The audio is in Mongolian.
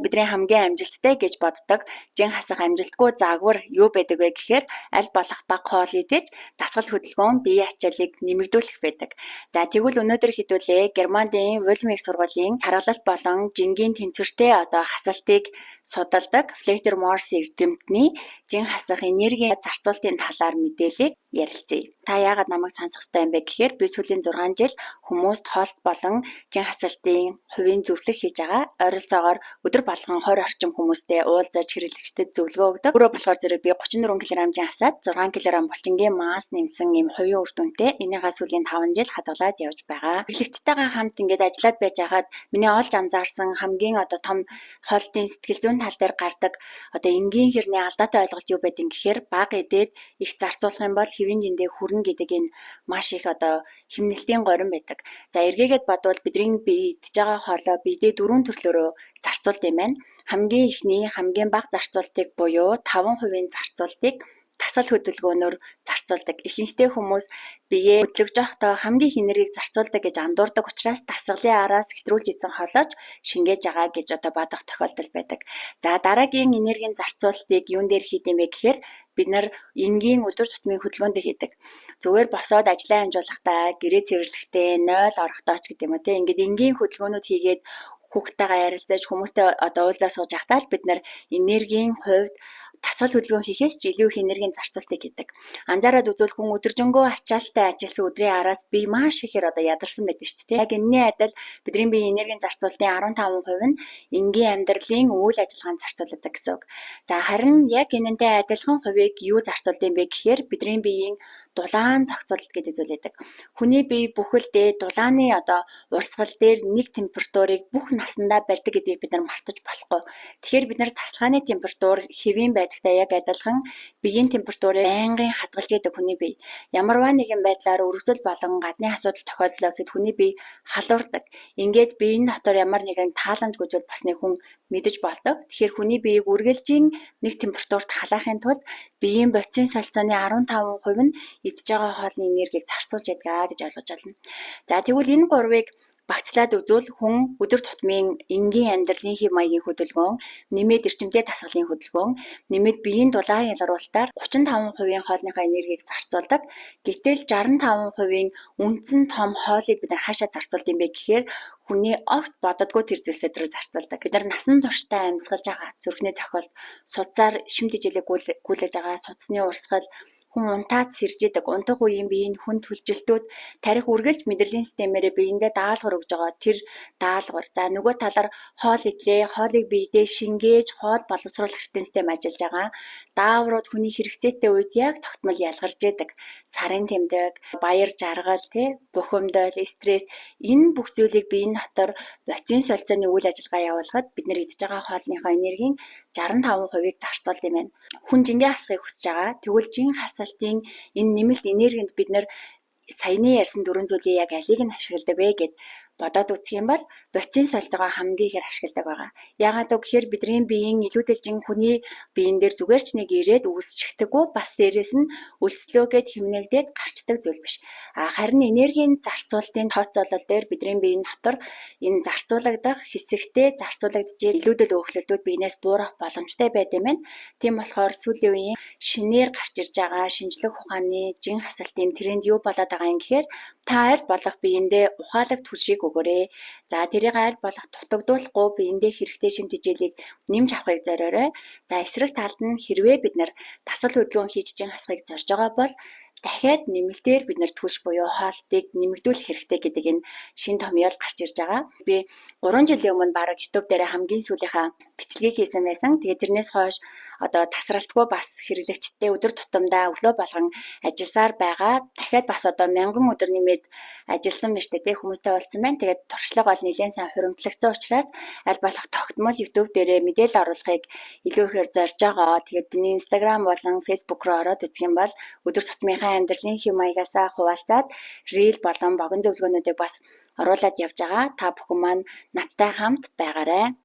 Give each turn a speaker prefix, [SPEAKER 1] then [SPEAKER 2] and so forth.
[SPEAKER 1] бидний хамгийн амжилттай гэж боддог жин хасах амжилтгүй загвар юу байдаг вэ гэхээр аль болох бага хоол идэж дасгал хөдөлгөөн биеийн ачааллыг нэмэгдүүлэх байдаг. За тэгвэл өнөөдөр хэдүүлээ Германдын Вольмих сургуулийн харгалалт болон жингийн тэнцвэртэй хасалтыг судалдаг Флетер Морс эрдэмтний жин хасах энергийн зарцуулалтын талаар мэдээллийг ярилцъя. Та яагаад намайг сонсох ёстой юм бэ гэхээр би сүүлийн 6 жил хүмүүст хоолт болон жин хасалтын хувийн зөвлөх хийж байгаа. Ойролцоогоор өдөр болгон 20 орчим хүмүүстэй уулзаж хэрэглэгчдэд зөвлөгөө өгдөг. Өөрөө болохоор зэрэг би 34 кг жин хасаад 6 кг булчингийн мас нэмсэн ийм хувийн үр дүнтэй энийгээ сүүлийн 5 жил хадгалаад явж байгаа. Хэрэглэгчтэйгээ хамт ингээд ажиллаад байж хагаад миний олж анзаарсан хамгийн том хоолтын сэтгэл зүйн тал дээр гардаг энгийн хэрний алдаатай ойлголт юу байдгийг гэхээр бага идээд их зарцуулах юм бол хэвийн дэндээ хүрнэ гэдэг энэ маш их химнэлтийн горин байдаг. За эргээгээд бодвол бидний бие идж байгаа хоолой биедээ 4 төрлөөрөө зарцуулт юм байна. Хамгийн ихний хамгийн бага зарцуултыг буюу 5% зарцуултыг дасгал хөдөлгөөнөөр зарцуулдаг. Ихэнхдээ хүмүүс биеэ хөдлөж явахдаа хамгийн их энергийг зарцуулдаг гэж андуурдаг учраас дасгалын араас хэтрүүлж идсэн хоолойч шингээж байгаа гэж бодох тохиолдол байдаг. За дараагийн энергийн зарцуултыг юун дээр хийх юм бэ гэхээр бид нар энгийн өдөр тутмын хөдөлгөөнд хийдэг. Зүгээр босоод ажлаа амжуулахдаа, гэрээ цэвэрлэхдээ, 0 орохдоо ч гэдэг юм уу тийм ингээд энгийн хөдөлгөөнүүд хийгээд хүүхдтэйгээ ярилцаж хүмүүстэй уулзаа сууж байхдаа л бид нар энергийн хувьд дасгал хөдөлгөөн хийхээс ч илүү их энергийн зарцуултыг хийдэг. Анзаараад үзвэл хүн өдөржингөө ачаалттай ажилласан өдрийн араас бие маш ихээр ядарсан байдаг шүү дээ. Яг энэний адил бидний биеийн энергийн зарцуулалтын 15% нь энгийн амьдралын үйл ажиллагаанд зарцуулдаг гэсэн үг. За харин яг энэнтэй адилхан хувийг юу зарцуулдаг юм бэ гэхээр бидний биеийн дулаан зохицуулалт гэдэг зүйл байдаг. Хүний бие бүхэлдээ дулааны урсгал дээр нэг температурыг бүх насандаа барьдаг гэдгийг бид нар мартаж болохгүй. Тэгэхээр бид нар тасалгааны температур хэвийн байдагтай яг адилхан биеийн температурыг байнгын хадгалж яадаг хүний бие. Ямарваа нэгэн байдлаар өргөсөл болон гадны асуудал тохиолдлоо гэхэд хүний бие халуурдаг. Ингээд биеийн дотор ямар нэгэн тааламжгүй зүйл болсныг хүн мэдэж болдог. Тэгэхээр хүний биеийг үргэлжийн нэг температурт халаахын тулд биеийн бодисын солилцооны 15% нь идж байгаа хоолны энергийг зарцуулж ядгаа гэж ойлгож байна. За тэгвэл энэ гурвыг багцлаад үзвэл хүн өдөр тутмын энгийн амьдралын хэв маягийн хөдөлгөөн, нэмээд эрчимтэй дасгалын хөдөлгөөн, нэмээд биеийн дулаан ялгаруулалтаар 35% хоолныхоо энергийг зарцуулдаг. Гэтэл 65% үндсэн том хоолыг бид нар хаашаа зарцуулдаг юм бэ гэхээр хүний огт бододгүй тэр зүйлсээр зарцуулдаг. Бид нар насан туршдаа амьсгалж байгаа зүрхний цохилт, судсаар шим тэжээлэг гүйлэж байгаа судасны урсгал, хүн унтаад сэржидэг унтах үеийн биеийн хүн төлжилтүүд тарих үргэлж мэдрэлийн системээрээ биендээ даалгавар өгж байгаа тэр даалгавар. За нөгөө талаар хоол идлээ, хоолыг биедээ шингээж хоол боловсруулах эртэн систем ажиллаж байгаа. Дааврууд хүний хэрэгцээтэй үед яг тогтмол ялгарч яадаг. Сарын тэмдэг, баяр жаргал, бухимдал, стресс энэ бүх зүйлийг биеийн дотор бодисын солилцооны үйл ажиллагаа явуулахад бид нар идж байгаа хоолныхоо энергийн 65%-ыг зарцуулдаг юм байна. Хүн жингээ хасахыг хүсэж байгаа. Тэгвэл жин хасалтын энэ нэмэлт энергинд бид нар саяны ярьсан 4 зүйлийн яг алийг нь ашигладаг вэ гэд бодоод үзэх юм бол бодисын солилцоогоо хамгийн ихээр ашигладаг байгаа. Яагаад гэвэл бидний биеийн илүүдэлжин хүний биеийн дээр зүгээр ч нэг ирээд үүсчихдэггүй бас дээрэс нь өлслөөгээд хэмнэлдээд гарчдаг зүйл биш. Харин энергийн зарцуулалтын тооцоолол дээр бидний биеийн дотор энэ зарцуулагдах хэсэгтээ зарцуулагдж илүүдэл өөхлөлтүүд биенээс буурах боломжтой байд юм байна. Тийм болохоор сүүлийн үеийн шинээр гарч ирж байгаа шинжлэх ухааны жин хасалтын тренд юу болоод байгаа юм гэхээр та аль болох биендээ ухаалаг түлшийг өгөөрэй. За тэрийг аль болох дутагдуулахгүй биендээ хэрэгтэй шим тэжээлийг нэмж авахыг зориорой. За эсрэг талд нь хэрвээ бид нар дасгал хөдөлгөөн хийж жин хасахыг зорж байгаа бол дахиад нэмэлтээр бид нар түлш буюу хоолтыг нэмэгдүүлэх хэрэгтэй гэдэг энэ шин томьёол гарч ирж байгаа. Би 3 жилийн өмнө баг YouTube дээр хамгийн сүүлийнхаа бичлэгийг хийсэн байсан. Тэгээд тэрнээс хойш тасралтгүй бас хэрэглэгчтэй өдөр тутамдаа өглөө болгон ажилласаар байгаа. Дахиад бас 1000 өдөр нэмээд ажилласан байна шүү дээ. Хүмүүстэй уулзсан байна. Тэгээд туршлага бол нэлээд сайн хуримтлагдсан учраас аль болох тогтмол YouTube дээрээ мэдээлэл оруулахыг илүү ихээр зорж байгаа. Тэгээд миний Instagram болон Facebook руу ороод үзэх юм бол өдөр тутмынхаа амьдралын хэв маягаасаа хуваалцаад рeel болон богино зөвлөгөөнүүдийг бас оруулаад явж байгаа. Та бүхэн маань надтай хамт байгаарай.